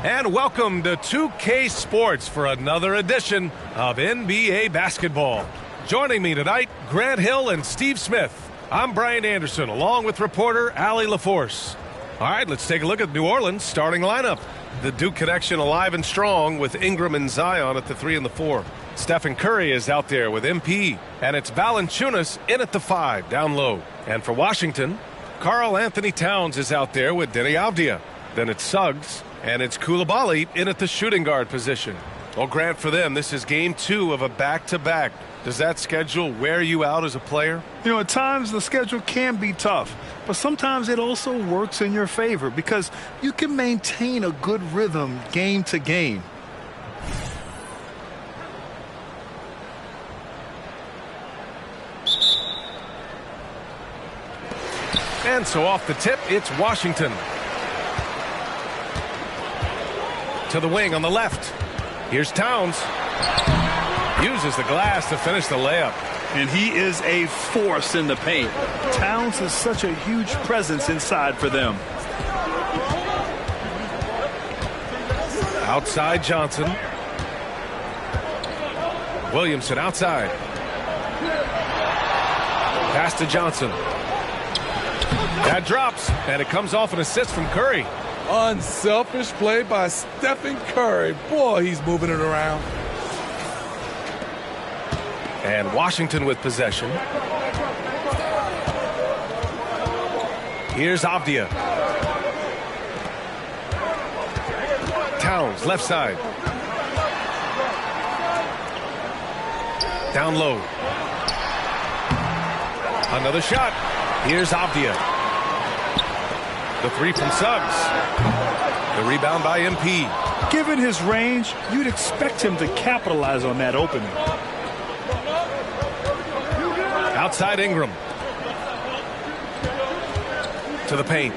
And welcome to 2K Sports for another edition of NBA basketball. Joining me tonight, Grant Hill and Steve Smith. I'm Brian Anderson, along with reporter Allie LaForce. All right, let's take a look at New Orleans' starting lineup. The Duke connection alive and strong with Ingram and Zion at the 3 and the 4. Stephen Curry is out there with MP, and it's Valanciunas in at the 5, down low. And for Washington, Karl Anthony Towns is out there with Denny Avdia. Then it's Suggs, and it's Coulibaly in at the shooting guard position. Well, Grant, for them, this is game 2 of a back-to-back. Does that schedule wear you out as a player? You know, at times the schedule can be tough, but sometimes it also works in your favor because you can maintain a good rhythm game to game. And so off the tip, it's Washington. To the wing on the left. Here's Towns. Uses the glass to finish the layup. And he is a force in the paint. Towns is such a huge presence inside for them. Outside Johnson. Williamson outside. Pass to Johnson. That drops, and it comes off an assist from Curry. Unselfish play by Stephen Curry. Boy, he's moving it around. And Washington with possession. Here's Avdia. Towns, left side. Down low. Another shot. Here's Avdia. The 3 from Suggs. The rebound by MP. Given his range, you'd expect him to capitalize on that opening. Outside Ingram. To the paint.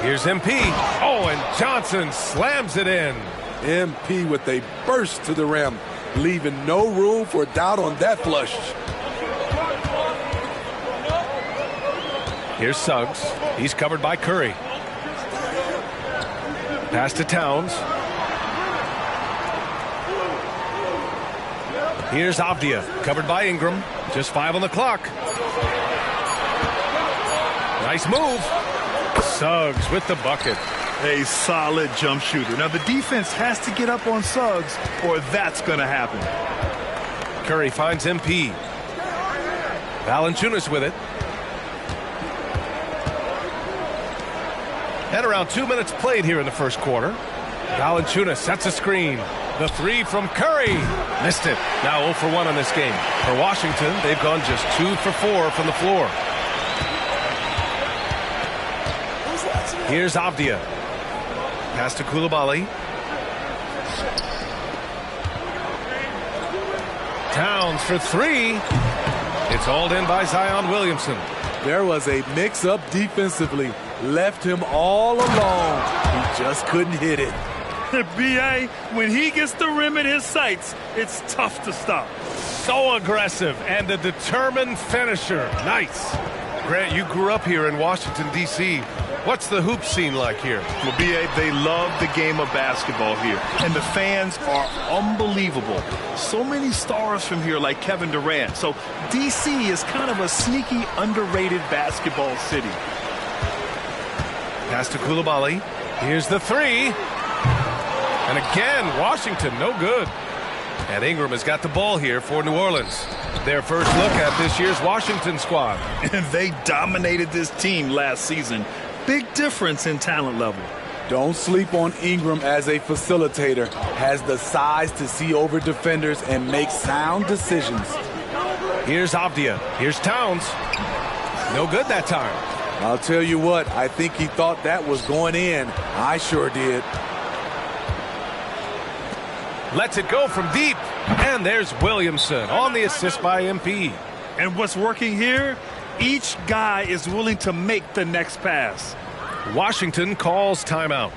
Here's MP. Oh, and Johnson slams it in. MP with a burst to the rim, leaving no room for doubt on that flush. Here's Suggs. He's covered by Curry. Pass to Towns. Here's Avdia, covered by Ingram. Just 5 on the clock. Nice move. Suggs with the bucket. A solid jump shooter. Now, the defense has to get up on Suggs, or that's going to happen. Curry finds MP. Valanciunas with it. And around 2 minutes played here in the first quarter. Valanciunas sets a screen. The 3 from Curry. Missed it. Now 0 for 1 on this game. For Washington, they've gone just 2 for 4 from the floor. Here's Avdia. Pass to Coulibaly. Towns for 3. It's hauled in by Zion Williamson. There was a mix-up defensively. Left him all alone. He just couldn't hit it. B.A., when he gets the rim in his sights, it's tough to stop. So aggressive and a determined finisher. Nice. Grant, you grew up here in Washington, D.C. What's the hoop scene like here? Well, B.A., they love the game of basketball here, and the fans are unbelievable. So many stars from here like Kevin Durant. So D.C. is kind of a sneaky, underrated basketball city. Pass to Coulibaly. Here's the 3. And again, Washington, no good. And Ingram has got the ball here for New Orleans. Their first look at this year's Washington squad. And they dominated this team last season. Big difference in talent level. Don't sleep on Ingram as a facilitator. Has the size to see over defenders and make sound decisions. Here's Avdia. Here's Towns. No good that time. I'll tell you what, I think he thought that was going in. I sure did. Lets it go from deep. And there's Williamson on the assist by MP. And what's working here? Each guy is willing to make the next pass. Washington calls timeout.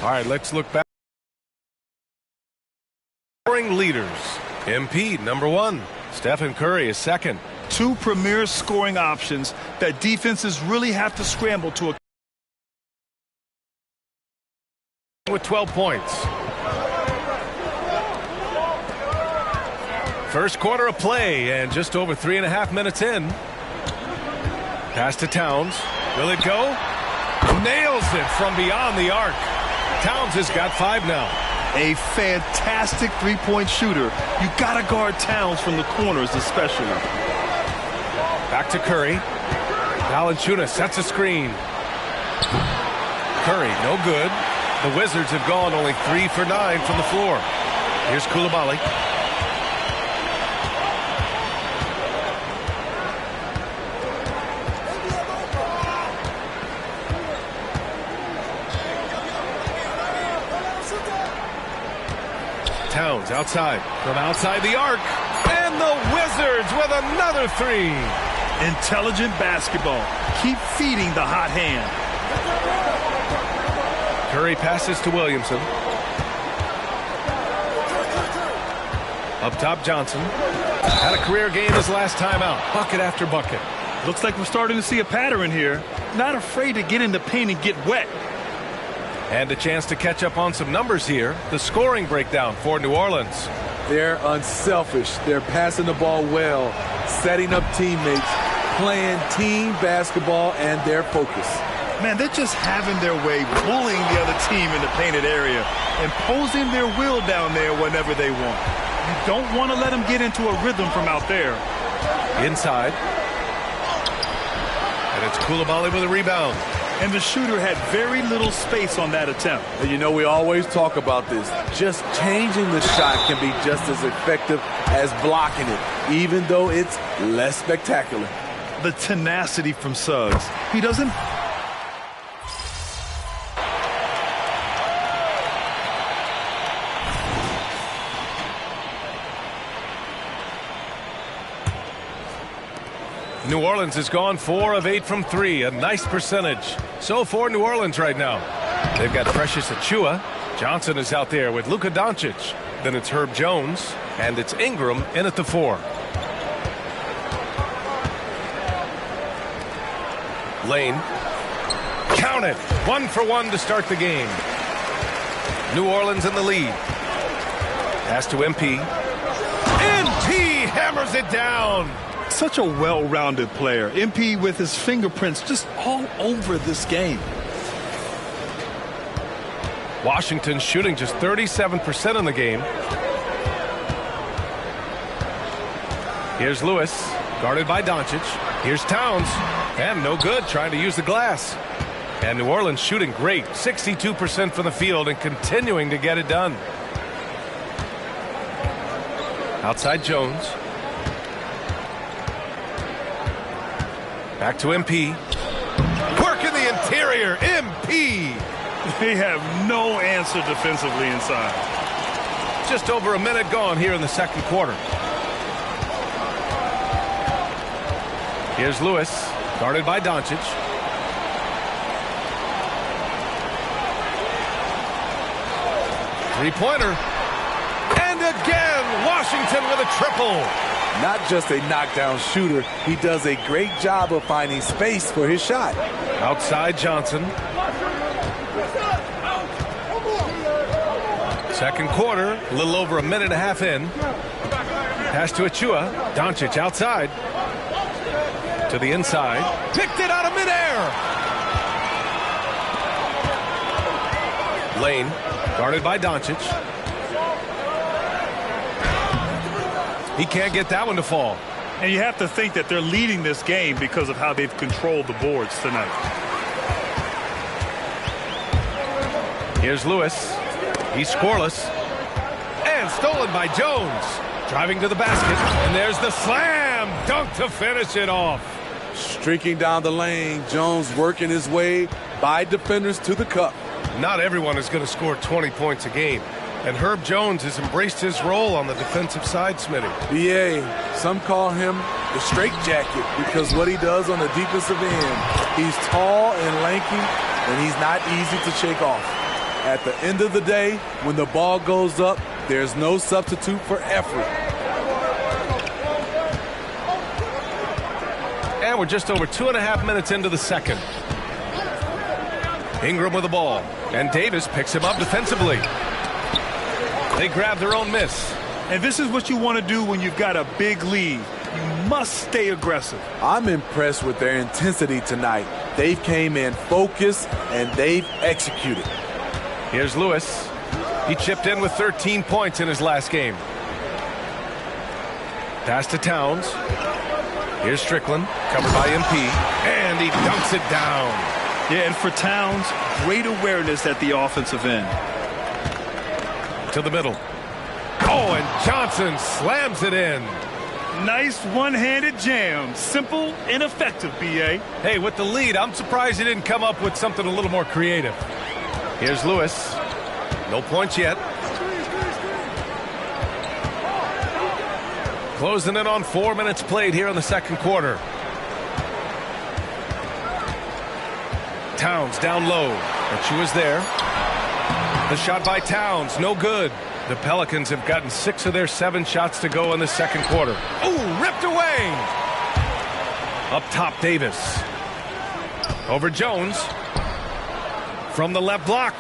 All right, let's look back. scoring leaders. MP, number 1. Stephen Curry is second. Two premier scoring options that defenses really have to scramble to. With 12 points. First quarter of play and just over 3.5 minutes in. Pass to Towns. Will it go? Nails it from beyond the arc. Towns has got 5 now. A fantastic three-point shooter. You got to guard Towns from the corners especially. Back to Curry. Valanciunas sets a screen. Curry, no good. The Wizards have gone only 3 for 9 from the floor. Here's Coulibaly. Towns outside. From outside the arc. And the Wizards with another 3. Intelligent basketball. Keep feeding the hot hand. Curry passes to Williamson. Up top, Johnson. Had a career game his last time out. Bucket after bucket. Looks like we're starting to see a pattern here. Not afraid to get in the paint and get wet. And a chance to catch up on some numbers here. The scoring breakdown for New Orleans. They're unselfish. They're passing the ball well, setting up teammates, playing team basketball, and their focus. Man, they're just having their way, bullying the other team in the painted area, imposing their will down there whenever they want. You don't want to let them get into a rhythm from out there. Inside. And it's Coulibaly with a rebound. And the shooter had very little space on that attempt. And you know, we always talk about this. Just changing the shot can be just as effective as blocking it, even though it's less spectacular. The tenacity from Suggs. He doesn't... New Orleans has gone 4 of 8 from 3, a nice percentage. So for New Orleans right now, they've got Precious Achiuwa. Johnson is out there with Luka Doncic. Then it's Herb Jones, and it's Ingram in at the 4. Lane. Count it. 1 for 1 to start the game. New Orleans in the lead. Pass to MP. MP hammers it down. Such a well-rounded player. MP with his fingerprints just all over this game. Washington shooting just 37% in the game. Here's Lewis, guarded by Doncic. Here's Towns, and no good, trying to use the glass. And New Orleans shooting great, 62% from the field and continuing to get it done. Outside Jones. Back to MP. Work in the interior. MP. They have no answer defensively inside. Just over a minute gone here in the second quarter. Here's Lewis, guarded by Doncic. Three-pointer. And again, Washington with a triple. Not just a knockdown shooter, he does a great job of finding space for his shot. Outside Johnson. Second quarter, a little over a minute and a half in. Pass to Achiuwa. Doncic outside. To the inside. Picked it out of midair. Lane, guarded by Doncic. He can't get that one to fall. And you have to think that they're leading this game because of how they've controlled the boards tonight. Here's Lewis. He's scoreless. And stolen by Jones. Driving to the basket. And there's the slam dunk to finish it off. Streaking down the lane, Jones working his way by defenders to the cup. Not everyone is going to score 20 points a game. And Herb Jones has embraced his role on the defensive side, Smitty. BA, some call him the straitjacket because what he does on the defensive end, he's tall and lanky, and he's not easy to shake off. At the end of the day, when the ball goes up, There's no substitute for effort. And we're just over 2.5 minutes into the second. Ingram with the ball, and Davis picks him up defensively. They grab their own miss. And this is what you want to do when you've got a big lead. You must stay aggressive. I'm impressed with their intensity tonight. They've came in focused, and they've executed. Here's Lewis. He chipped in with 13 points in his last game. Pass to Towns. Here's Strickland, covered by MP, and he dunks it down. Yeah, and for Towns, great awareness at the offensive end. To the middle. Oh, and Johnson slams it in. Nice one-handed jam. Simple and effective, B.A. Hey, with the lead, I'm surprised he didn't come up with something a little more creative. Here's Lewis. No points yet. Closing in on 4 minutes played here in the second quarter. Towns down low, and she was there. The shot by Towns, no good. The Pelicans have gotten 6 of their 7 shots to go in the second quarter. Ooh, ripped away! Up top, Davis. Over Jones. From the left block.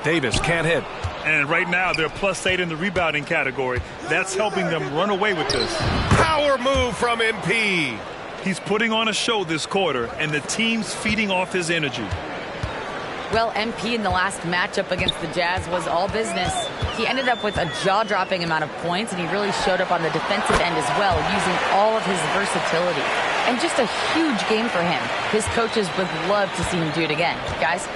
Davis can't hit. And right now, they're +8 in the rebounding category. That's helping them run away with this. Power move from MP. He's putting on a show this quarter, and the team's feeding off his energy. Well, MP in the last matchup against the Jazz was all business. He ended up with a jaw-dropping amount of points, and he really showed up on the defensive end as well, using all of his versatility. And just a huge game for him. His coaches would love to see him do it again. Guys?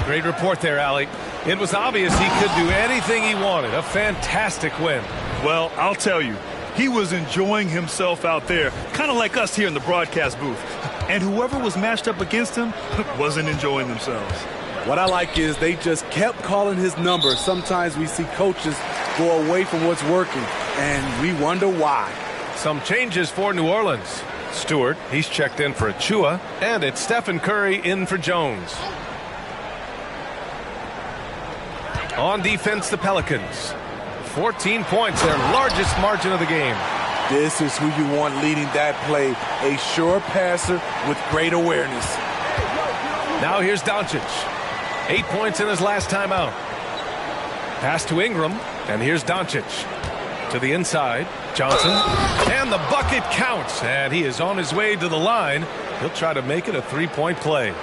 Great report there, Allie. It was obvious he could do anything he wanted. A fantastic win. Well, I'll tell you, he was enjoying himself out there, kind of like us here in the broadcast booth. And whoever was matched up against him wasn't enjoying themselves. What I like is they just kept calling his number. Sometimes we see coaches go away from what's working, and we wonder why. Some changes for New Orleans. Stewart, he's checked in for Achua, and it's Stephen Curry in for Jones. On defense, the Pelicans. 14 points, their largest margin of the game. This is who you want leading that play. A sure passer with great awareness. Now here's Doncic. 8 points in his last time out. Pass to Ingram, and here's Doncic. To the inside, Johnson. And the bucket counts, and he is on his way to the line. He'll try to make it a three-point play.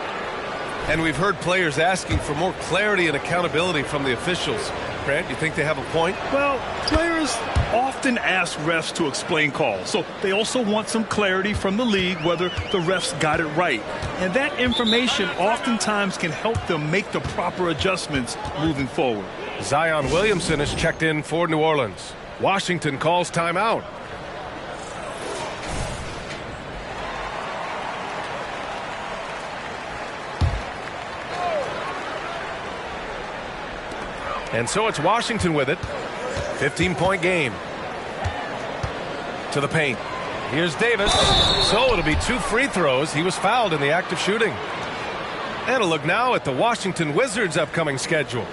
And we've heard players asking for more clarity and accountability from the officials. Grant, you think they have a point? Well, players often ask refs to explain calls, so they also want some clarity from the league whether the refs got it right. And that information oftentimes can help them make the proper adjustments moving forward. Zion Williamson is checked in for New Orleans. Washington calls timeout. And so it's Washington with it. 15-point game. To the paint. Here's Davis. So it'll be 2 free throws. He was fouled in the act of shooting. And a look now at the Washington Wizards' upcoming schedule.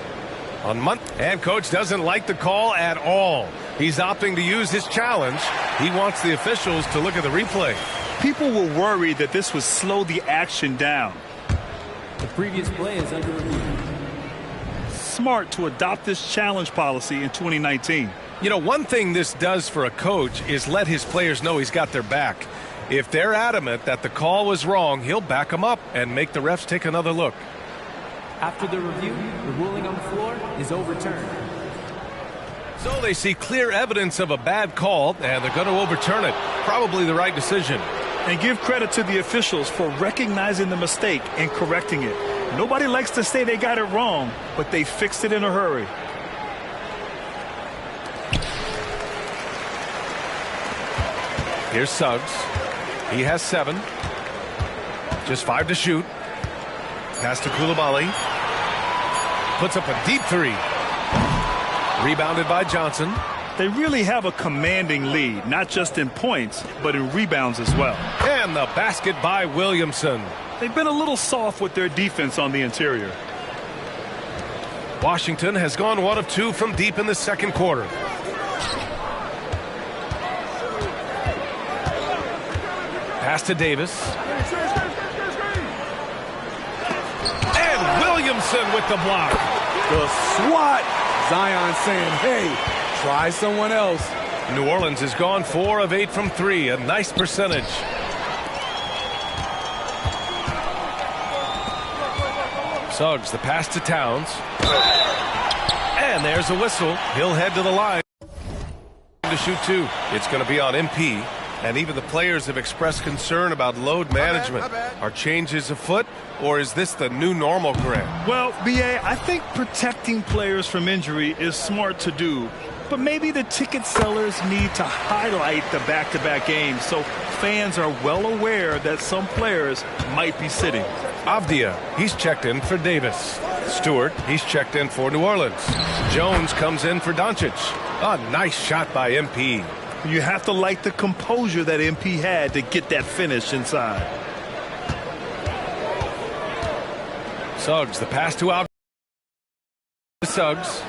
On Monday. And coach doesn't like the call at all. He's opting to use his challenge. He wants the officials to look at the replay. People were worried that this would slow the action down. The previous play is under review. Smart to adopt this challenge policy in 2019. You know, one thing this does for a coach is let his players know he's got their back. If they're adamant that the call was wrong, he'll back them up and make the refs take another look. After the review, the ruling on the floor is overturned. So they see clear evidence of a bad call, and they're going to overturn it. Probably the right decision. And give credit to the officials for recognizing the mistake and correcting it. Nobody likes to say they got it wrong, but they fixed it in a hurry. Here's Suggs. He has 7. Just 5 to shoot. Pass to Coulibaly. Puts up a deep 3. Rebounded by Johnson. They really have a commanding lead, not just in points, but in rebounds as well. And the basket by Williamson. They've been a little soft with their defense on the interior. Washington has gone 1 of 2 from deep in the second quarter. Pass to Davis. And Williamson with the block. The swat. Zion saying, hey, try someone else. New Orleans has gone 4 of 8 from 3, a nice percentage. Suggs, the pass to Towns. And there's a whistle. He'll head to the line to shoot 2. It's going to be on MP. And even the players have expressed concern about load management. Are changes afoot, or is this the new normal, Grant? Well, B.A., I think protecting players from injury is smart to do. But maybe the ticket sellers need to highlight the back-to-back games so fans are well aware that some players might be sitting. Avdia, he's checked in for Davis. Stewart, he's checked in for New Orleans. Jones comes in for Doncic. A nice shot by MP. You have to like the composure that MP had to get that finish inside. Suggs, the pass to Avdia. Suggs.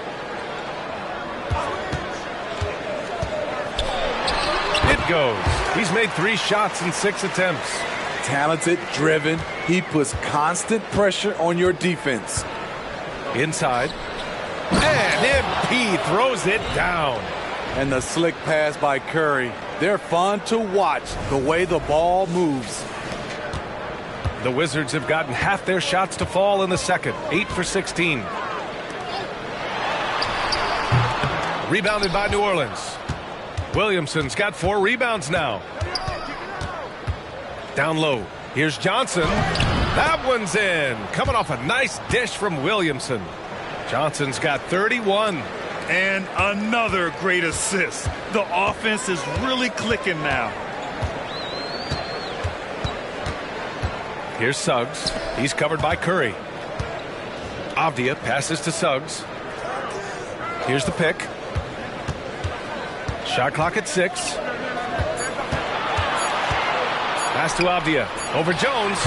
It goes. He's made 3 shots in 6 attempts. Talented, driven. He puts constant pressure on your defense. Inside. And MP throws it down. And the slick pass by Curry. They're fun to watch, the way the ball moves. The Wizards have gotten half their shots to fall in the second. 8 for 16. Rebounded by New Orleans. Williamson's got 4 rebounds now. Down low. Here's Johnson. That one's in. Coming off a nice dish from Williamson. Johnson's got 31. And another great assist. The offense is really clicking now. Here's Suggs. He's covered by Curry. Avdia passes to Suggs. Here's the pick. Shot clock at 6. Pass to Avdia. Over Jones.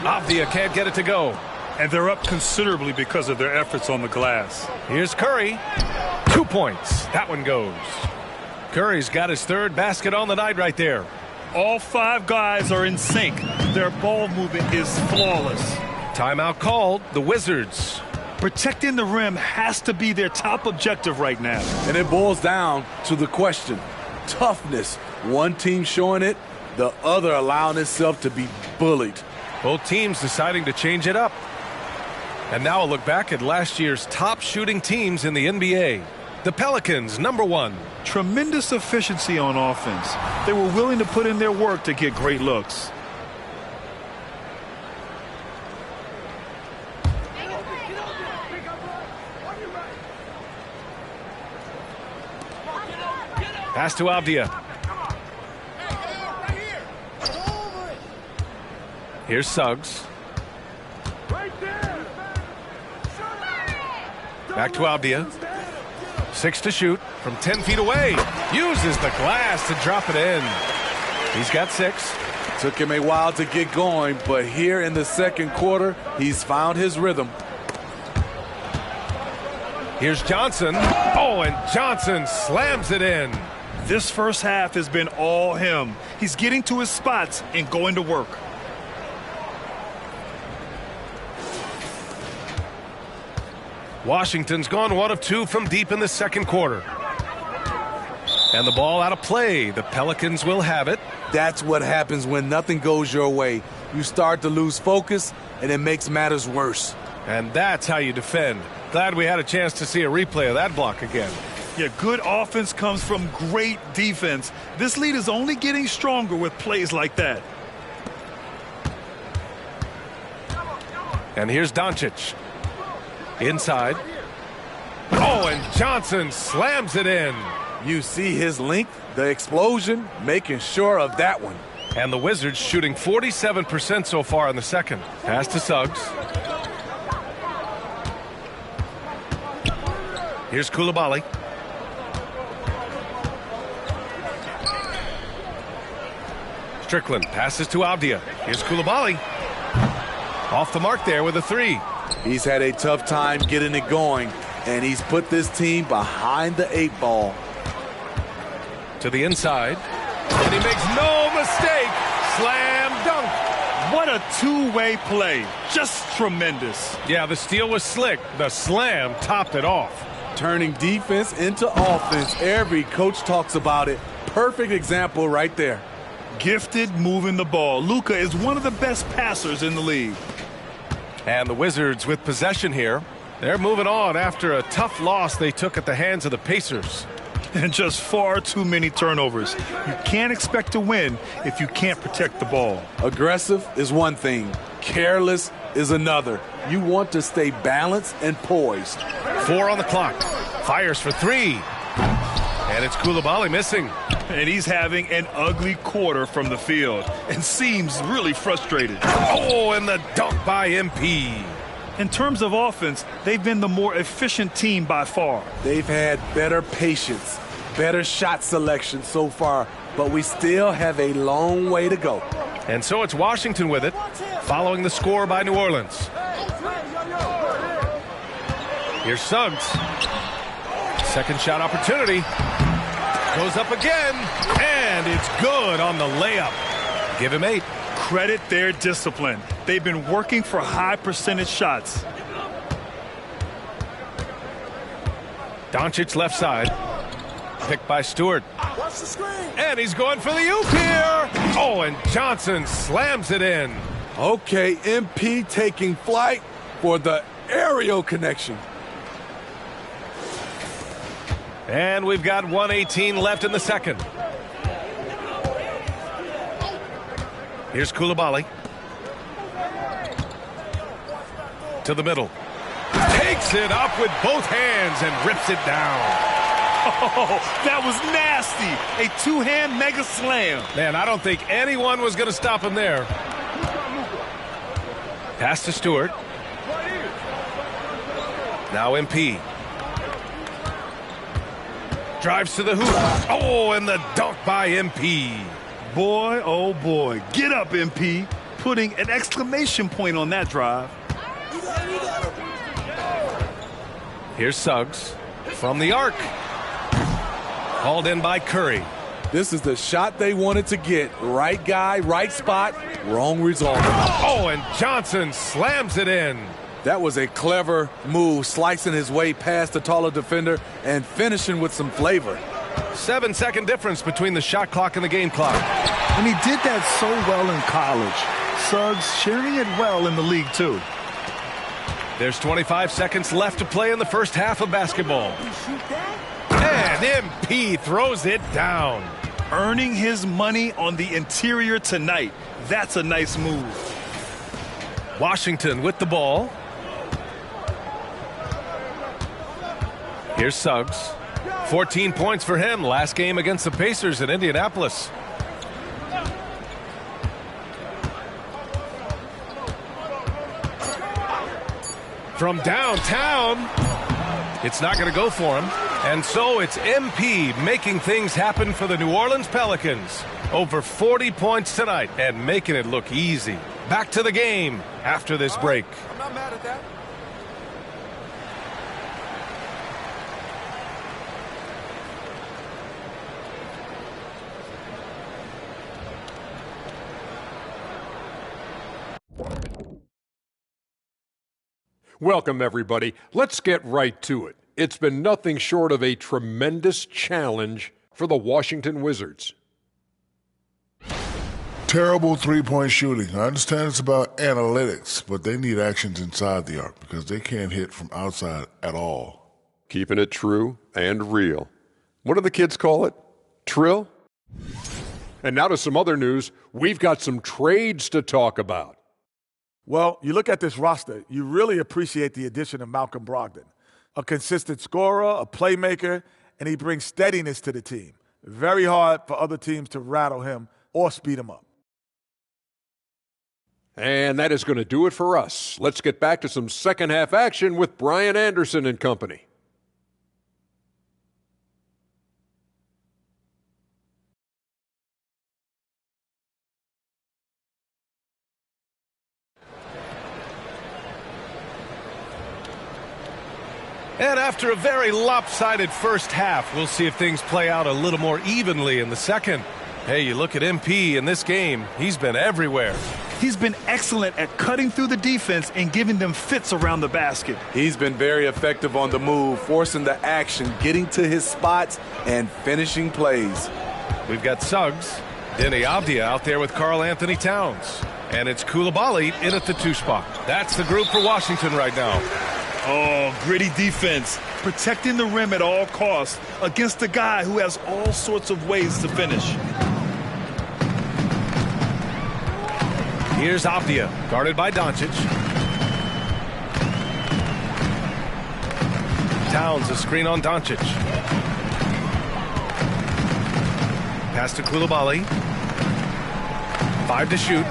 Avdia can't get it to go. And they're up considerably because of their efforts on the glass. Here's Curry. 2 points. That one goes. Curry's got his 3rd basket on the night right there. All 5 guys are in sync. Their ball movement is flawless. Timeout called. The Wizards. Protecting the rim has to be their top objective right now. And it boils down to the question. Toughness. One team showing it, the other allowing itself to be bullied. Both teams deciding to change it up. And now a look back at last year's top shooting teams in the NBA. The Pelicans, number 1. Tremendous efficiency on offense. They were willing to put in their work to get great looks. Pass to Avdia. Here's Suggs. Back to Avdia. 6 to shoot from 10 feet away. Uses the glass to drop it in. He's got 6. Took him a while to get going, but here in the second quarter, he's found his rhythm. Here's Johnson. Oh, and Johnson slams it in. This first half has been all him. He's getting to his spots and going to work. Washington's gone 1 of 2 from deep in the second quarter. And the ball out of play. The Pelicans will have it. That's what happens when nothing goes your way. You start to lose focus, and it makes matters worse. And that's how you defend. Glad we had a chance to see a replay of that block again. Yeah, good offense comes from great defense. This lead is only getting stronger with plays like that. And here's Doncic. Inside. Oh, and Johnson slams it in. You see his length, the explosion, making sure of that one. And the Wizards shooting 47% so far in the second. Pass to Suggs. Here's Coulibaly. Strickland passes to Avdia. Here's Coulibaly. Off the mark there with a 3. He's had a tough time getting it going. and he's put this team behind the 8 ball. To the inside, and he makes no mistake. Slam dunk. What a two-way play. Just tremendous. Yeah, the steal was slick. The slam topped it off. Turning defense into offense. Every coach talks about it. Perfect example right there. Gifted moving the ball. Luka is one of the best passers in the league. And the Wizards with possession here. They're moving on after a tough loss they took at the hands of the Pacers. And just far too many turnovers. You can't expect to win if you can't protect the ball. Aggressive is one thing. Careless is another. You want to stay balanced and poised. 4 on the clock. Fires for 3. And it's Coulibaly missing. And he's having an ugly quarter from the field and seems really frustrated. Oh, and the dunk by MP. In terms of offense, they've been the more efficient team by far. They've had better patience, better shot selection so far, but we still have a long way to go. And so it's Washington with it, following the score by New Orleans. Here's Suggs. Second shot opportunity. Goes up again, and it's good on the layup. Give him 8. Credit their discipline. They've been working for high percentage shots. Doncic left side. Picked by Stewart. And he's going for the oop here. Oh, and Johnson slams it in. Okay, MP taking flight for the aerial connection. And we've got 1:18 left in the second. Here's Coulibaly. To the middle. Takes it up with both hands and rips it down. Oh, that was nasty. A two-hand mega slam. Man, I don't think anyone was going to stop him there. Pass to Stewart. Now MP. Drives to the hoop. Oh, and the dunk by MP. Boy, oh boy. Get up, MP. Putting an exclamation point on that drive. Here's Suggs from the arc. Called in by Curry. This is the shot they wanted to get. Right guy, right spot, wrong result. Oh, and Johnson slams it in. That was a clever move, slicing his way past the taller defender and finishing with some flavor. 7-second difference between the shot clock and the game clock. And he did that so well in college. Suggs sharing it well in the league, too. There's 25 seconds left to play in the first half of basketball. And MP throws it down. Earning his money on the interior tonight. That's a nice move. Washington with the ball. Here's Suggs. 14 points for him last game against the Pacers in Indianapolis. From downtown, it's not going to go for him. And so it's MP making things happen for the New Orleans Pelicans. Over 40 points tonight and making it look easy. Back to the game after this break. I'm not mad at that. Welcome, everybody. Let's get right to it. It's been nothing short of a tremendous challenge for the Washington Wizards. Terrible three-point shooting. I understand it's about analytics, but they need actions inside the arc because they can't hit from outside at all. Keeping it true and real. What do the kids call it? Trill? And now to some other news. We've got some trades to talk about. Well, you look at this roster, you really appreciate the addition of Malcolm Brogdon. A consistent scorer, a playmaker, and he brings steadiness to the team. Very hard for other teams to rattle him or speed him up. And that is going to do it for us. Let's get back to some second half action with Brian Anderson and company. And after a very lopsided first half, we'll see if things play out a little more evenly in the second. Hey, you look at MP in this game, he's been everywhere. He's been excellent at cutting through the defense and giving them fits around the basket. He's been very effective on the move, forcing the action, getting to his spots, and finishing plays. We've got Suggs, Denny Avdia out there with Karl Anthony Towns. And it's Coulibaly in at the 2 spot. That's the group for Washington right now. Oh, gritty defense. Protecting the rim at all costs against a guy who has all sorts of ways to finish. Here's Avdia, guarded by Doncic. Towns, a screen on Doncic. Pass to Coulibaly. 5 to shoot.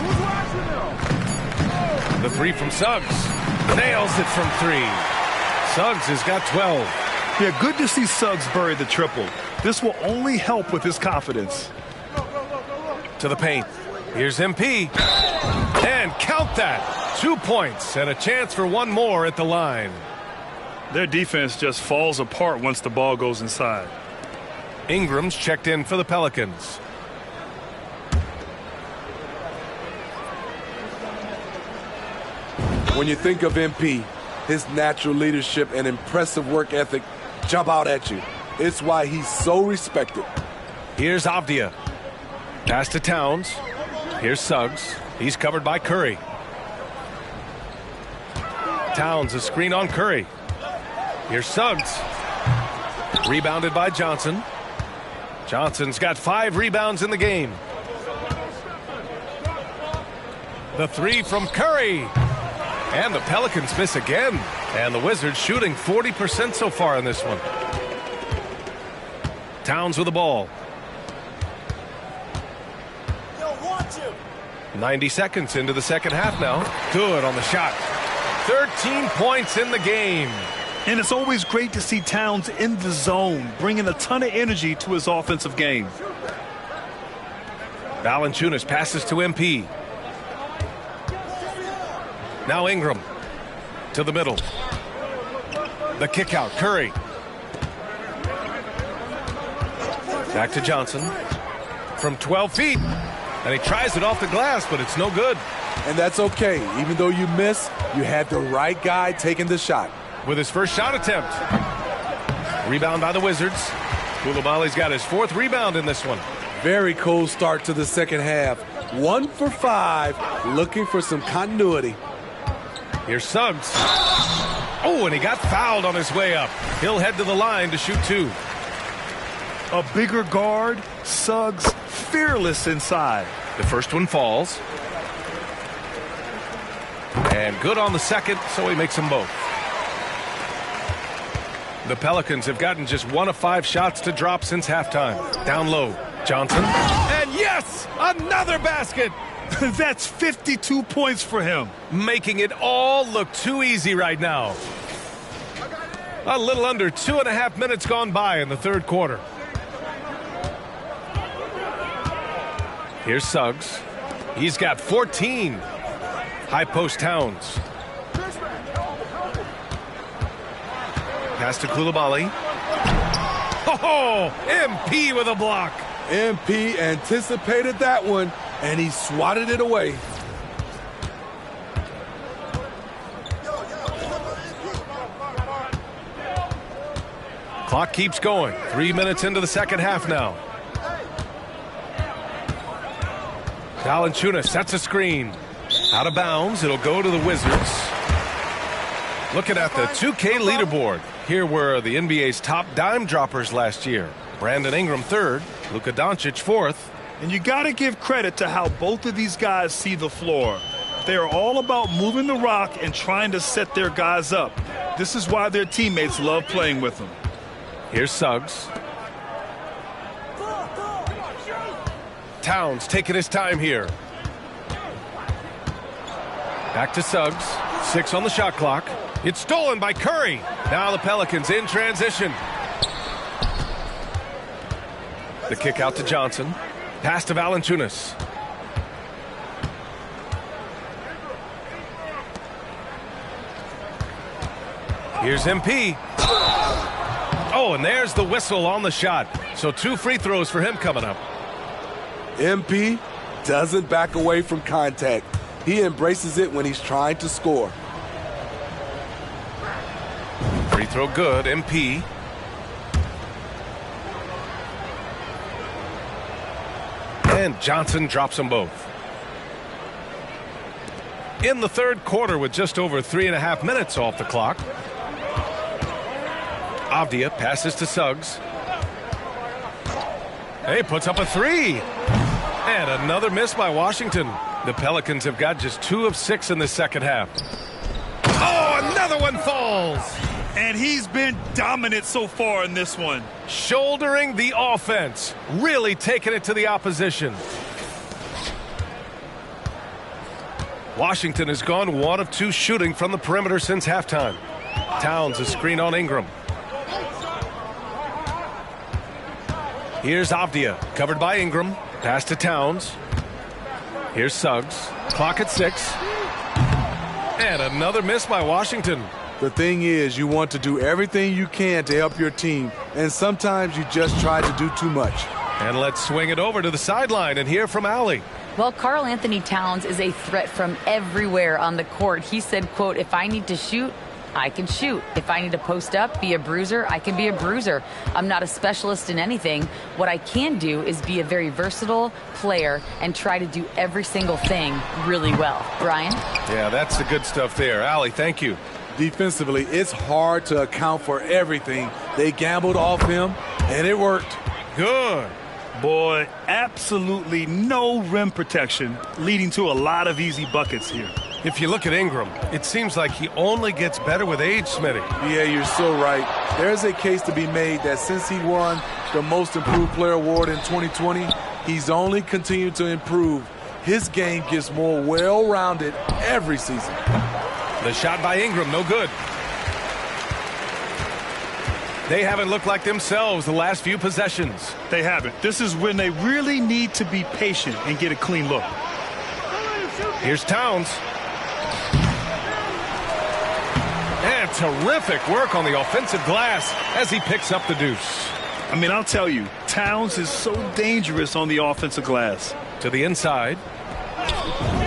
The 3 from Suggs. Nails it from 3. Suggs has got 12. Yeah, good to see Suggs bury the triple. This will only help with his confidence. To the paint. Here's MP. And count that. 2 points and a chance for one more at the line. Their defense just falls apart once the ball goes inside. Ingram's checked in for the Pelicans. When you think of MP, his natural leadership and impressive work ethic jump out at you. It's why he's so respected. Here's Avdia. Pass to Towns. Here's Suggs. He's covered by Curry. Towns, a screen on Curry. Here's Suggs. Rebounded by Johnson. Johnson's got 5 rebounds in the game. The 3 from Curry. And the Pelicans miss again. And the Wizards shooting 40% so far in this one. Towns with the ball. 90 seconds into the second half now. Good on the shot. 13 points in the game. And it's always great to see Towns in the zone, bringing a ton of energy to his offensive game. Valanciunas passes to MP. Now Ingram to the middle. The kick out, Curry. Back to Johnson from 12 feet. And he tries it off the glass, but it's no good. And that's okay. Even though you miss, you had the right guy taking the shot. With his first shot attempt. Rebound by the Wizards. Coulibaly's got his 4th rebound in this one. Very cold start to the second half. 1 for 5, looking for some continuity. Here's Suggs. Oh, and he got fouled on his way up. He'll head to the line to shoot 2. A bigger guard, Suggs fearless inside. The first one falls. And good on the second, so he makes them both. The Pelicans have gotten just 1 of 5 shots to drop since halftime. Down low, Johnson. And yes, another basket. That's 52 points for him. Making it all look too easy right now. A little under 2.5 minutes gone by in the third quarter. Here's Suggs. He's got 14. High post Towns. Pass to Coulibaly. Oh, MP with a block. MP anticipated that one, and he swatted it away. Clock keeps going. 3 minutes into the second half now. Valanciunas sets a screen. Out of bounds. It'll go to the Wizards. Looking at the 2K leaderboard. Here were the NBA's top dime droppers last year. Brandon Ingram 3rd. Luka Doncic 4th. And you got to give credit to how both of these guys see the floor. They are all about moving the rock and trying to set their guys up. This is why their teammates love playing with them. Here's Suggs. Towns taking his time here. Back to Suggs. 6 on the shot clock. It's stolen by Curry. Now the Pelicans in transition. The kick out to Johnson. Pass to Valanciunas. Here's MP. Oh, and there's the whistle on the shot. So 2 free throws for him coming up. MP doesn't back away from contact. He embraces it when he's trying to score. Free throw good, MP. And Johnson drops them both. In the third quarter with just over 3.5 minutes off the clock. Avdia passes to Suggs. Hey, puts up a 3. And another miss by Washington. The Pelicans have got just 2 of 6 in the second half. Oh, another one falls. And he's been dominant so far in this one. Shouldering the offense. Really taking it to the opposition. Washington has gone 1 of 2 shooting from the perimeter since halftime. Towns a screen on Ingram. Here's Avdia, covered by Ingram. Pass to Towns. Here's Suggs. Clock at 6. And another miss by Washington. The thing is, you want to do everything you can to help your team, and sometimes you just try to do too much. And let's swing it over to the sideline and hear from Allie. Well, Karl Anthony Towns is a threat from everywhere on the court. He said, quote, if I need to shoot, I can shoot. If I need to post up, be a bruiser, I can be a bruiser. I'm not a specialist in anything. What I can do is be a very versatile player and try to do every single thing really well. Brian? Yeah, that's the good stuff there. Allie, thank you. Defensively, it's hard to account for everything. They gambled off him, and it worked. Good. Boy, absolutely no rim protection, leading to a lot of easy buckets here. If you look at Ingram, it seems like he only gets better with age, Smitty. Yeah, you're so right. There's a case to be made that since he won the Most Improved Player Award in 2020, he's only continued to improve. His game gets more well-rounded every season. The shot by Ingram, no good. They haven't looked like themselves the last few possessions. They haven't. This is when they really need to be patient and get a clean look. Here's Towns. And terrific work on the offensive glass as he picks up the deuce. I mean, I'll tell you, Towns is so dangerous on the offensive glass. To the inside.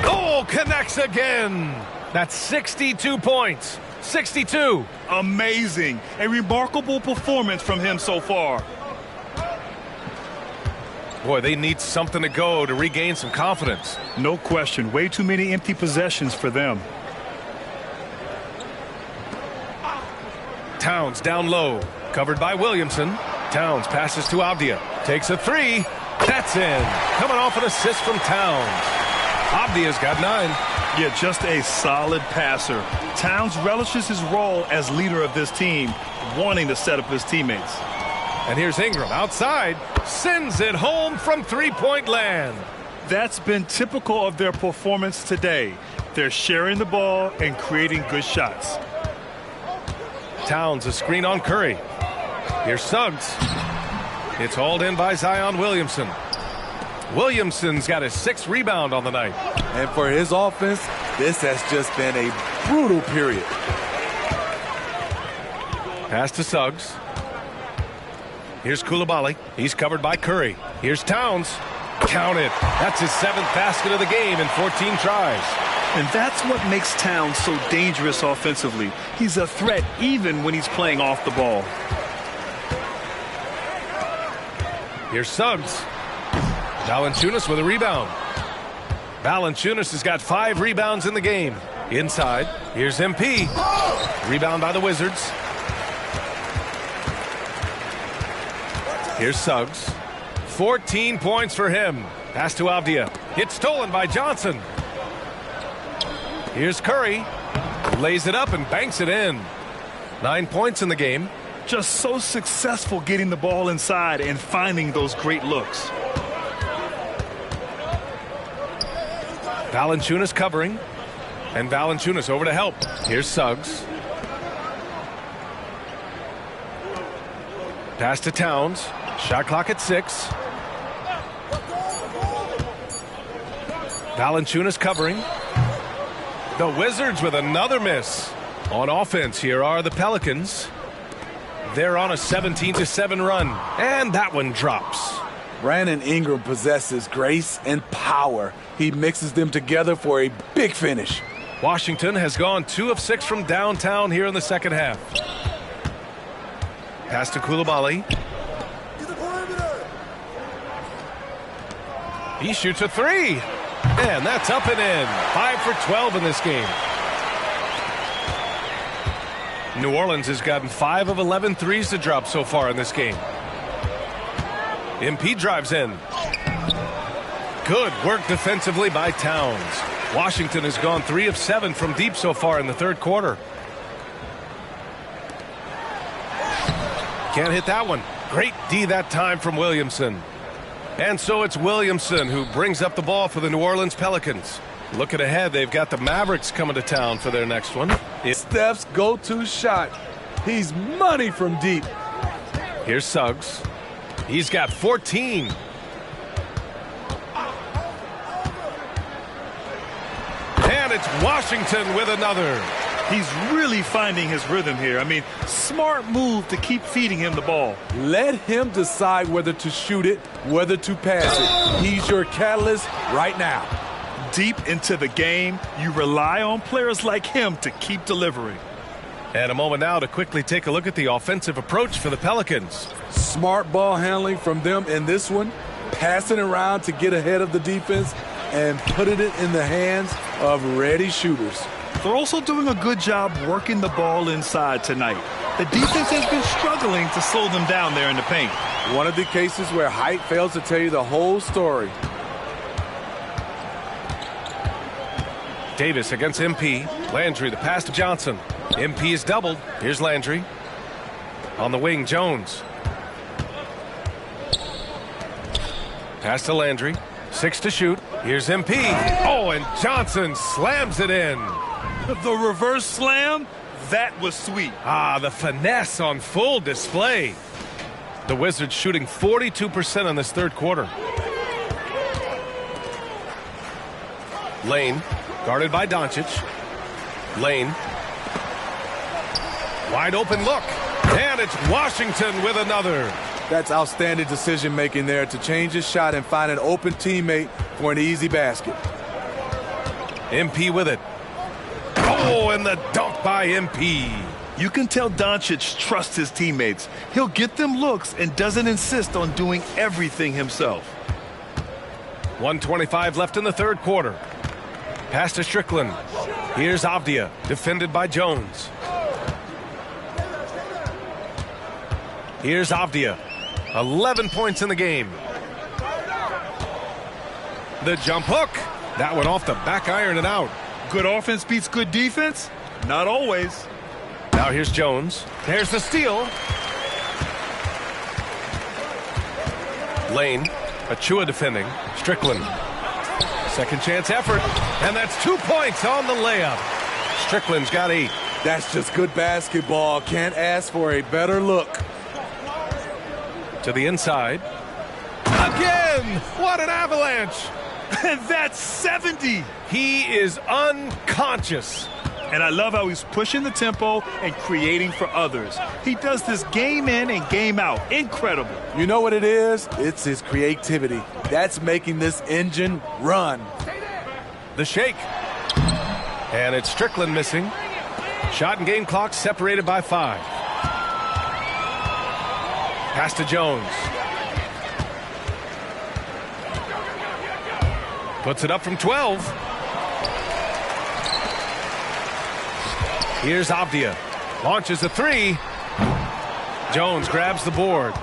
Oh, connects again. That's 62 points. 62. Amazing. A remarkable performance from him so far. Boy, they need something to go to regain some confidence. No question. Way too many empty possessions for them. Towns down low. Covered by Williamson. Towns passes to Avdia. Takes a 3. That's in. Coming off an assist from Towns. Avdia's got 9. Yeah, just a solid passer. Towns relishes his role as leader of this team, wanting to set up his teammates. And here's Ingram outside. Sends it home from three-point land. That's been typical of their performance today. They're sharing the ball and creating good shots. Towns a screen on Curry. Here's Suggs. It's hauled in by Zion Williamson. Williamson's got his 6th rebound on the night. And for his offense, this has just been a brutal period. Pass to Suggs. Here's Coulibaly. He's covered by Curry. Here's Towns. Count it. That's his 7th basket of the game in 14 tries. And that's what makes Towns so dangerous offensively. He's a threat even when he's playing off the ball. Here's Suggs. Valanciunas with a rebound. Valanciunas has got 5 rebounds in the game. Inside, here's MP. Rebound by the Wizards. Here's Suggs. 14 points for him. Pass to Avdia. It's stolen by Johnson. Here's Curry. Lays it up and banks it in. 9 points in the game. Just so successful getting the ball inside and finding those great looks. Valanciunas covering. And Valanciunas over to help. Here's Suggs. Pass to Towns. Shot clock at 6. Valanciunas covering. The Wizards with another miss. On offense, here are the Pelicans. They're on a 17-7 run, and that one drops. Brandon Ingram possesses grace and power. He mixes them together for a big finish. Washington has gone 2 of 6 from downtown here in the second half. Pass to Coulibaly. He shoots a 3. And that's up and in. 5 for 12 in this game. New Orleans has gotten 5 of 11 threes to drop so far in this game. MP drives in. Good work defensively by Towns. Washington has gone 3 of 7 from deep so far in the third quarter. Can't hit that one. Great D that time from Williamson. And so it's Williamson who brings up the ball for the New Orleans Pelicans. Looking ahead, they've got the Mavericks coming to town for their next one. Steph's go-to shot. He's money from deep. Here's Suggs. He's got 14. And it's Washington with another. He's really finding his rhythm here. I mean, smart move to keep feeding him the ball. Let him decide whether to shoot it, whether to pass it. He's your catalyst right now. Deep into the game, you rely on players like him to keep delivering. And a moment now to quickly take a look at the offensive approach for the Pelicans. Smart ball handling from them in this one, passing around to get ahead of the defense and putting it in the hands of ready shooters. They're also doing a good job working the ball inside tonight. The defense has been struggling to slow them down there in the paint. One of the cases where height fails to tell you the whole story. Davis against MP. Landry, the pass to Johnson. MP is doubled. Here's Landry. On the wing, Jones. Pass to Landry. 6 to shoot. Here's MP. Oh, and Johnson slams it in. The reverse slam, that was sweet. Ah, the finesse on full display. The Wizards shooting 42% in this third quarter. Lane, guarded by Doncic. Lane. Wide open look. And it's Washington with another. That's outstanding decision-making there to change his shot and find an open teammate for an easy basket. MP with it. Oh, and the dunk by MP. You can tell Doncic trusts his teammates. He'll get them looks and doesn't insist on doing everything himself. 1:25 left in the third quarter. Pass to Strickland. Here's Avdia, defended by Jones. Here's Avdia. 11 points in the game. The jump hook. That one off the back iron and out. Good offense beats good defense? Not always. Now here's Jones. There's the steal. Lane. Achua defending. Strickland. Second chance effort. And that's 2 points on the layup. Strickland's got 8. That's just good basketball. Can't ask for a better look. To the inside. Again! What an avalanche! And that's 70. He is unconscious. And I love how he's pushing the tempo and creating for others. He does this game in and game out. Incredible. You know what it is? It's his creativity. That's making this engine run. The shake. And it's Strickland missing. Shot and game clock separated by 5. Pass to Jones. Puts it up from 12. Here's Avdia. Launches a 3. Jones grabs the board.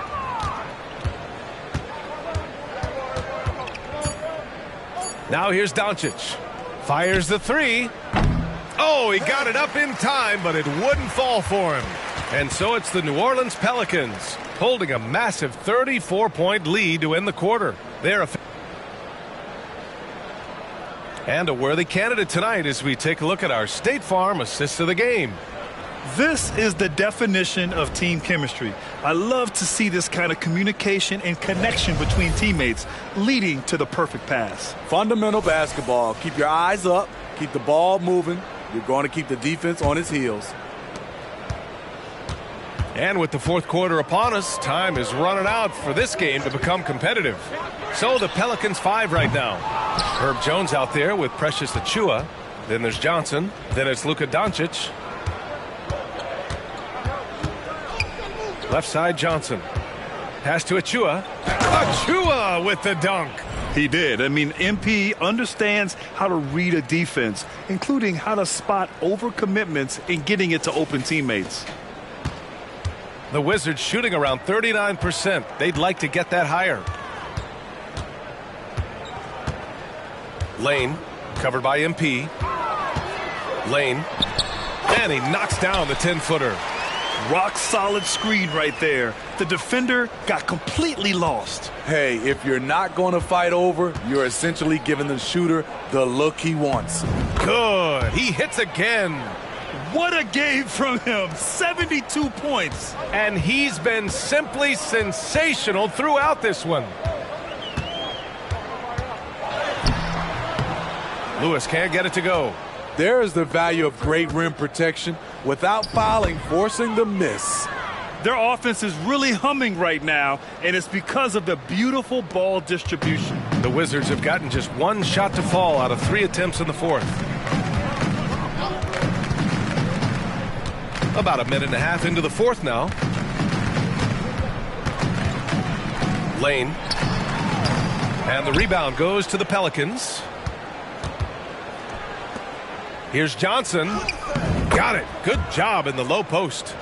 Now here's Doncic. Fires the 3. Oh, he got it up in time, but it wouldn't fall for him. And so it's the New Orleans Pelicans holding a massive 34-point lead to end the quarter. And a worthy candidate tonight as we take a look at our State Farm assist of the game. This is the definition of team chemistry. I love to see this kind of communication and connection between teammates leading to the perfect pass. Fundamental basketball. Keep your eyes up. Keep the ball moving. You're going to keep the defense on its heels. And with the fourth quarter upon us, time is running out for this game to become competitive. So the Pelicans 5 right now. Herb Jones out there with Precious Achiuwa. Then there's Johnson. Then it's Luka Doncic. Left side Johnson. Pass to Achiuwa. Achiuwa with the dunk. He did. I mean, MP understands how to read a defense, including how to spot overcommitments and getting it to open teammates. The Wizards shooting around 39%. They'd like to get that higher. Lane, covered by MP. Lane, and he knocks down the 10-footer. Rock solid screen right there. The defender got completely lost. Hey, if you're not going to fight over, you're essentially giving the shooter the look he wants. Good. He hits again. What a game from him. 72 points. And he's been simply sensational throughout this one. Lewis can't get it to go. There is the value of great rim protection without fouling, forcing the miss. Their offense is really humming right now, and it's because of the beautiful ball distribution. The Wizards have gotten just one shot to fall out of 3 attempts in the fourth. About a minute and a half into the fourth now. Lane. And the rebound goes to the Pelicans. Here's Johnson. Got it. Good job in the low post.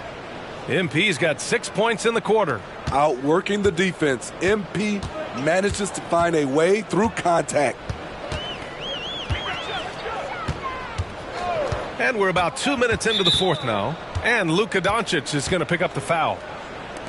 MP's got 6 points in the quarter. Outworking the defense, MP manages to find a way through contact. And we're about 2 minutes into the fourth now. And Luka Doncic is going to pick up the foul.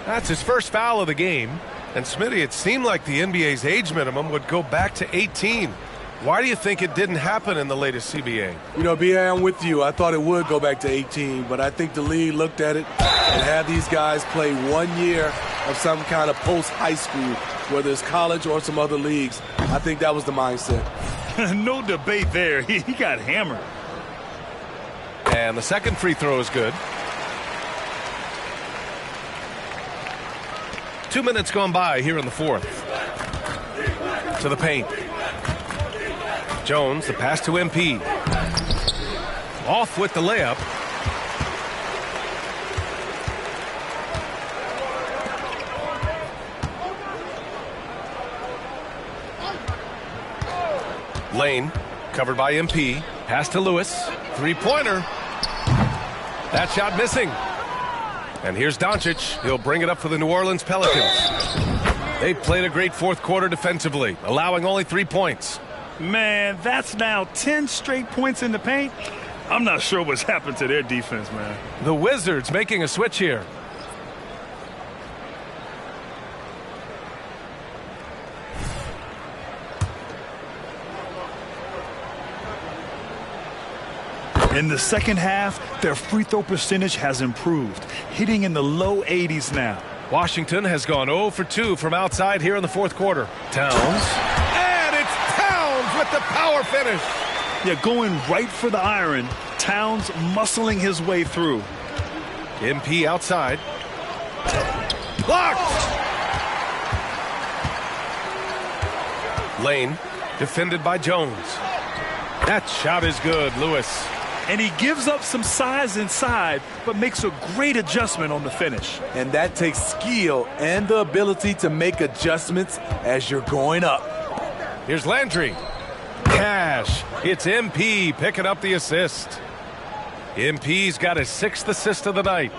That's his first foul of the game. And Smitty, it seemed like the NBA's age minimum would go back to 18. Why do you think it didn't happen in the latest CBA? You know, B.A., I'm with you. I thought it would go back to 18, but I think the league looked at it and had these guys play 1 year of some kind of post-high school, whether it's college or some other leagues. I think that was the mindset. No debate there. He got hammered. And the second free throw is good. 2 minutes gone by here in the fourth. To the paint. Jones, the pass to MP. Off with the layup. Lane, covered by MP. Pass to Lewis. Three-pointer. That shot missing. And here's Doncic. He'll bring it up for the New Orleans Pelicans. They played a great fourth quarter defensively, allowing only 3 points. Man, that's now 10 straight points in the paint. I'm not sure what's happened to their defense, man. The Wizards making a switch here. In the second half, their free throw percentage has improved, hitting in the low 80s now. Washington has gone 0 for 2 from outside here in the fourth quarter. Towns. And it's Towns with the power finish. Yeah, going right for the iron. Towns muscling his way through. MP outside. Blocked. Lane defended by Jones. That shot is good, Lewis. And he gives up some size inside, but makes a great adjustment on the finish. And that takes skill and the ability to make adjustments as you're going up. Here's Landry. Cash. It's MP picking up the assist. MP's got his 6th assist of the night.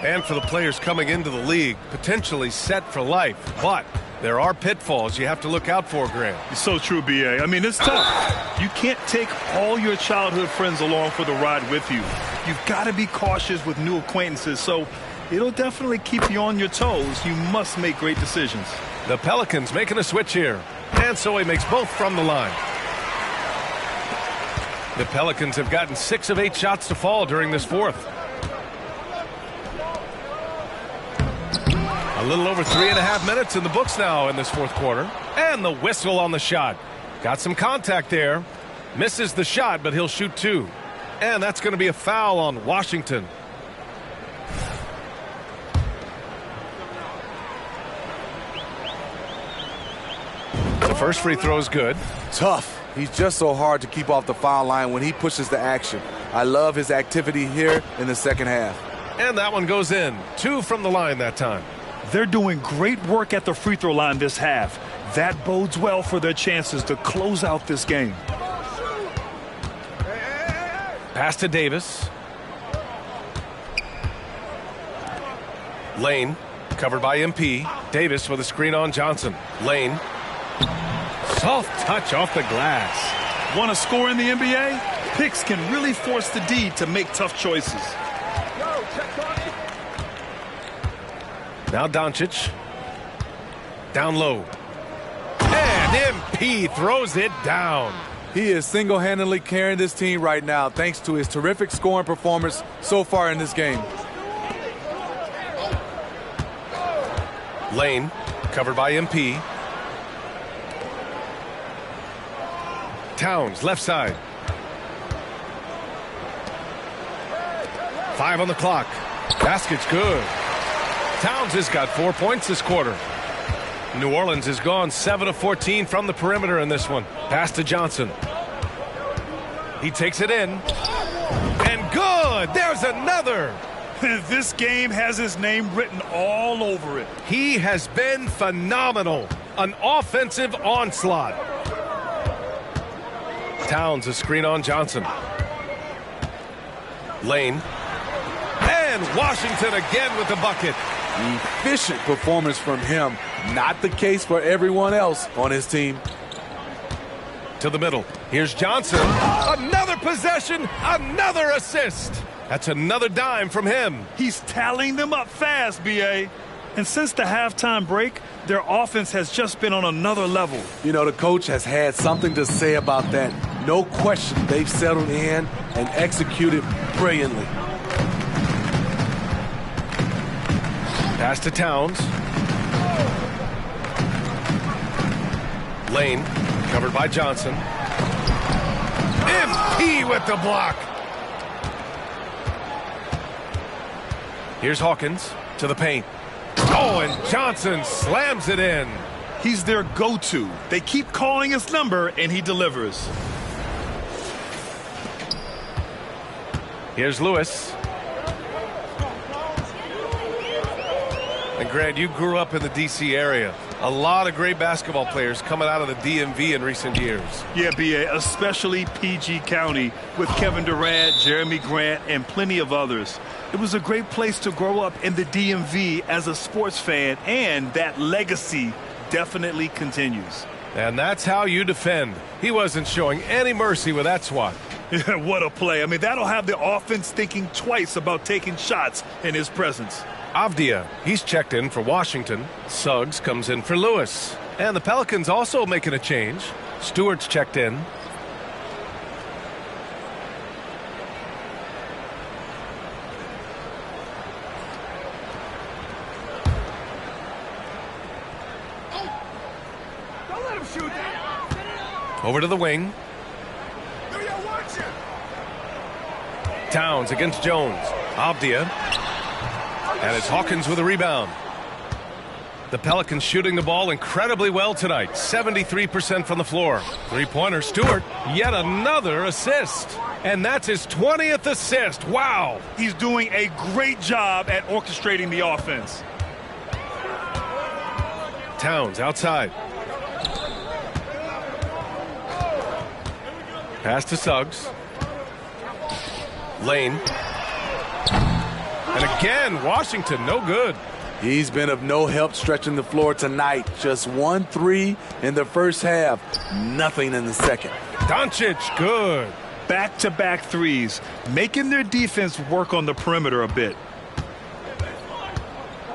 And for the players coming into the league, potentially set for life. But there are pitfalls you have to look out for, Grant. It's so true, B.A. I mean, it's tough. You can't take all your childhood friends along for the ride with you. You've got to be cautious with new acquaintances, so it'll definitely keep you on your toes. You must make great decisions. The Pelicans making a switch here. And so he makes both from the line. The Pelicans have gotten 6 of 8 shots to fall during this fourth. A little over 3.5 minutes in the books now in this fourth quarter. And the whistle on the shot. Got some contact there. Misses the shot, but he'll shoot 2. And that's going to be a foul on Washington. The first free throw is good. Tough. He's just so hard to keep off the foul line when he pushes the action. I love his activity here in the second half. And that one goes in. 2 from the line that time. They're doing great work at the free throw line this half. That bodes well for their chances to close out this game. Pass to Davis. Lane, covered by MP. Davis with a screen on Johnson. Lane. Soft touch off the glass. Want to score in the NBA? Picks can really force the D to make tough choices. Now Doncic. Down low. And MP throws it down. He is single-handedly carrying this team right now thanks to his terrific scoring performance so far in this game. Lane, covered by MP. Towns, left side. 5 on the clock. Basket's good. Towns has got 4 points this quarter. New Orleans has gone 7 of 14 from the perimeter in this one. Pass to Johnson. He takes it in. And good! There's another! This game has his name written all over it. He has been phenomenal. An offensive onslaught. Towns a screen on Johnson. Lane. And Washington again with the bucket. Efficient performance from him. Not the case for everyone else on his team. To the middle. Here's Johnson. Another possession. Another assist. That's another dime from him. He's tallying them up fast, B.A. And since the halftime break, their offense has just been on another level. You know, the coach has had something to say about that. No question, they've settled in and executed brilliantly. Pass to Towns. Lane, covered by Johnson. MP with the block. Here's Hawkins to the paint. Oh, and Johnson slams it in. He's their go-to. They keep calling his number, and he delivers. Here's Lewis. And Grant, you grew up in the D.C. area. A lot of great basketball players coming out of the DMV in recent years. Yeah, B.A., especially PG County with Kevin Durant, Jeremy Grant, and plenty of others. It was a great place to grow up in the DMV as a sports fan, and that legacy definitely continues. And that's how you defend. He wasn't showing any mercy with that swat. What a play. I mean, that'll have the offense thinking twice about taking shots in his presence. Avdia, he's checked in for Washington. Suggs comes in for Lewis. And the Pelicans also making a change. Stewart's checked in. Don't let him shoot that. Over to the wing. Towns against Jones. Avdia. And it's Hawkins with a rebound. The Pelicans shooting the ball incredibly well tonight. 73% from the floor. Three-pointer, Stewart. Yet another assist. And that's his 20th assist. Wow. He's doing a great job at orchestrating the offense. Towns outside. Pass to Suggs. Lane. And again, Washington, no good. He's been of no help stretching the floor tonight. Just 1-3 in the first half. Nothing in the second. Doncic, good. Back-to-back threes, making their defense work on the perimeter a bit.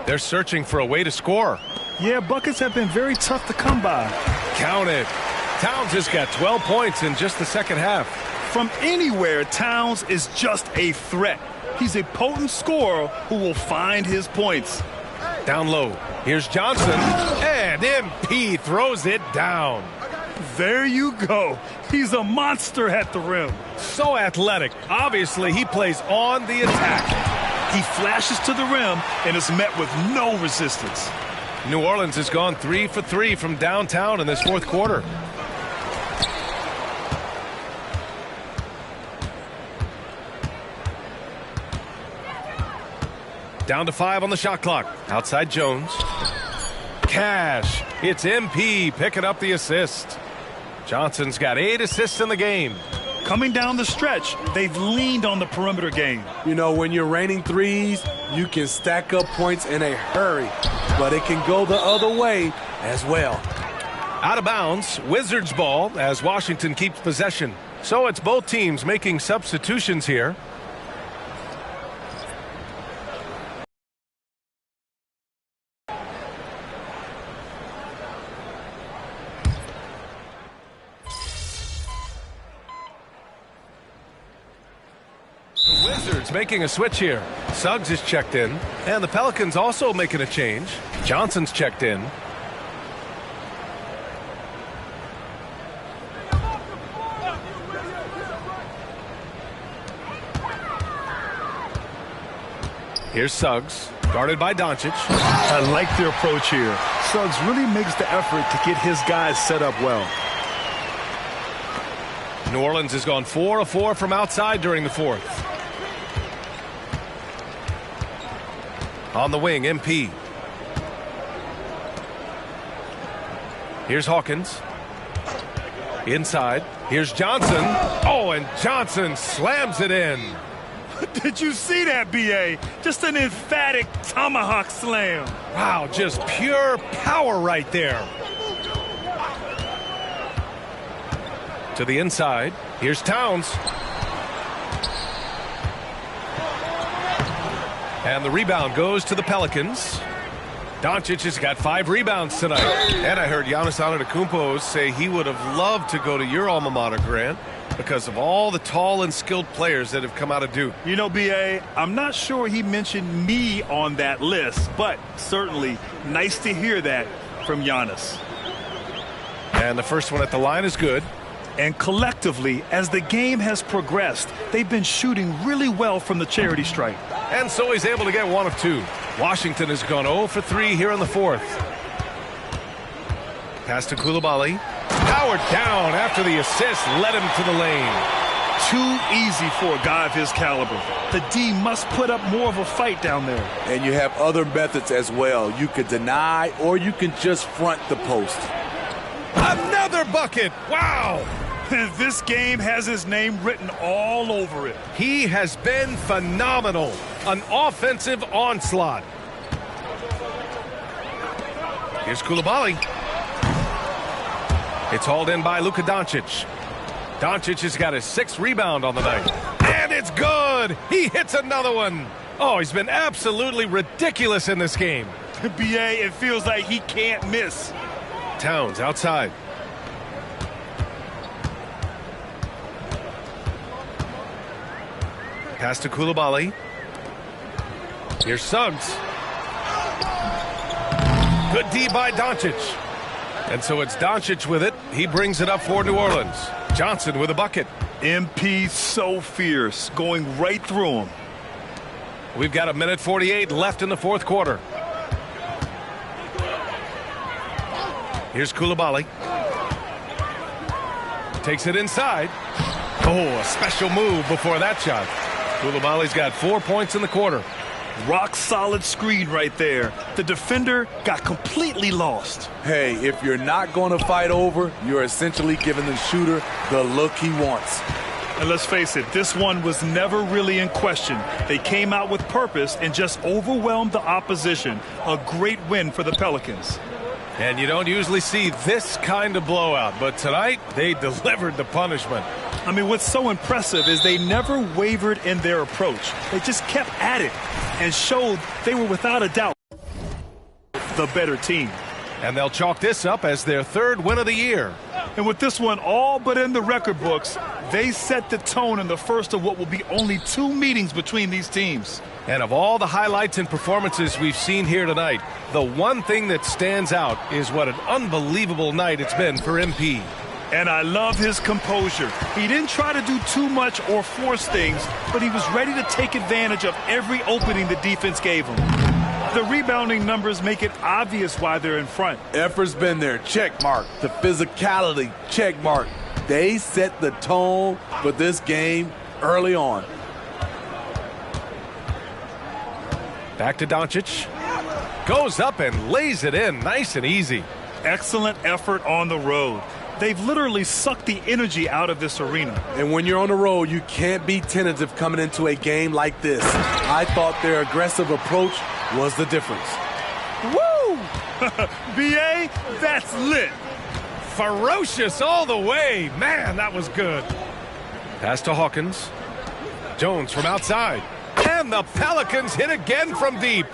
They're searching for a way to score. Yeah, buckets have been very tough to come by. Count it. Towns has got 12 points in just the second half. From anywhere, Towns is just a threat. He's a potent scorer who will find his points. Down low. Here's Johnson. And MP throws it down. There you go. He's a monster at the rim. So athletic. Obviously, he plays on the attack. He flashes to the rim and is met with no resistance. New Orleans has gone 3 for 3 from downtown in this fourth quarter. Down to 5 on the shot clock. Outside Jones. Cash. It's MP picking up the assist. Johnson's got 8 assists in the game. Coming down the stretch, they've leaned on the perimeter game. You know, when you're raining threes, you can stack up points in a hurry, but it can go the other way as well. Out of bounds, Wizards ball as Washington keeps possession. So it's both teams making substitutions here. Wizards making a switch here. Suggs is checked in, and the Pelicans also making a change. Johnson's checked in. Here's Suggs, guarded by Doncic. I like their approach here. Suggs really makes the effort to get his guys set up well. New Orleans has gone 4 of 4 from outside during the fourth. On the wing, MP. Here's Hawkins. Inside. Here's Johnson. Oh, and Johnson slams it in. Did you see that, B.A.? Just an emphatic tomahawk slam. Wow, just pure power right there. To the inside. Here's Towns. And the rebound goes to the Pelicans. Doncic has got 5 rebounds tonight. And I heard Giannis Antetokounmpo say he would have loved to go to your alma mater, Grant, because of all the tall and skilled players that have come out of Duke. You know, B.A., I'm not sure he mentioned me on that list, but certainly nice to hear that from Giannis. And the first one at the line is good. And collectively, as the game has progressed, they've been shooting really well from the charity stripe. And so he's able to get 1 of 2. Washington has gone 0 for 3 here in the fourth. Pass to Coulibaly. Powered down after the assist led him to the lane. Too easy for a guy of his caliber. The D must put up more of a fight down there. And you have other methods as well. You could deny or you can just front the post. Another bucket. Wow. This game has his name written all over it. He has been phenomenal. An offensive onslaught. Here's Coulibaly. It's hauled in by Luka Doncic. Doncic has got his 6th rebound on the night. And it's good. He hits another one. Oh, he's been absolutely ridiculous in this game. B.A., it feels like he can't miss. Towns outside. Pass to Coulibaly. Here's Suggs. Good D by Doncic. And so it's Doncic with it. He brings it up for New Orleans. Johnson with a bucket. MP so fierce, going right through him. We've got 1:48 left in the fourth quarter. Here's Coulibaly. Takes it inside. Oh, a special move before that shot. Coulibaly's got 4 points in the quarter. Rock solid screen right there. The defender got completely lost. Hey, if you're not going to fight over, you're essentially giving the shooter the look he wants. And let's face it, this one was never really in question. They came out with purpose and just overwhelmed the opposition. A great win for the Pelicans. And you don't usually see this kind of blowout, but tonight they delivered the punishment. I mean, what's so impressive is they never wavered in their approach. They just kept at it and showed they were without a doubt the better team. And they'll chalk this up as their 3rd win of the year. And with this one all but in the record books, they set the tone in the first of what will be only 2 meetings between these teams. And of all the highlights and performances we've seen here tonight, the one thing that stands out is what an unbelievable night it's been for MP. And I love his composure. He didn't try to do too much or force things, but he was ready to take advantage of every opening the defense gave him. The rebounding numbers make it obvious why they're in front. Effort's been there, check mark. The physicality, check mark. They set the tone for this game early on. Back to Doncic. Goes up and lays it in nice and easy. Excellent effort on the road. They've literally sucked the energy out of this arena. And when you're on the road, you can't be tentative coming into a game like this. I thought their aggressive approach was the difference. Woo! B.A., that's lit. Ferocious all the way. Man, that was good. Pass to Hawkins. Jones from outside. And the Pelicans hit again from deep.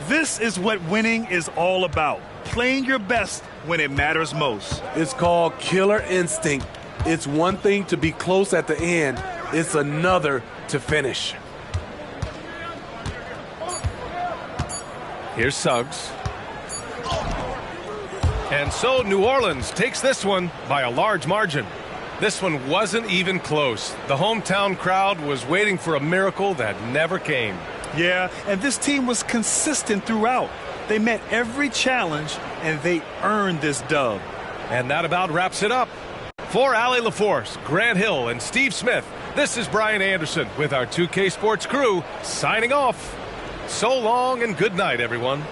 This is what winning is all about. Playing your best when it matters most. It's called killer instinct. It's one thing to be close at the end. It's another to finish. Here's Suggs. And so New Orleans takes this one by a large margin. This one wasn't even close. The hometown crowd was waiting for a miracle that never came. Yeah, and this team was consistent throughout. They met every challenge, and they earned this dub. And that about wraps it up. For Allie LaForce, Grant Hill, and Steve Smith, this is Brian Anderson with our 2K Sports crew signing off. So long and good night, everyone.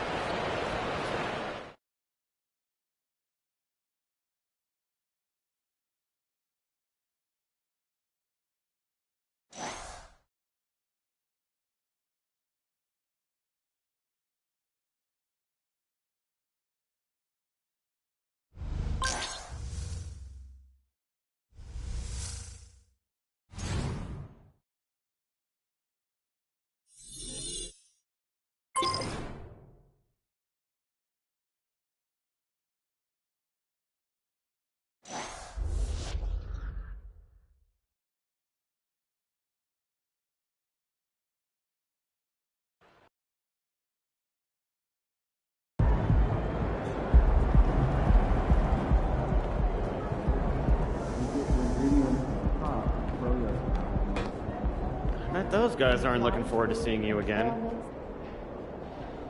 Those guys aren't looking forward to seeing you again.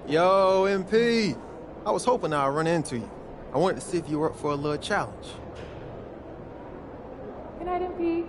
Yo, MP. I was hoping I'd run into you. I wanted to see if you were up for a little challenge. Good night, MP.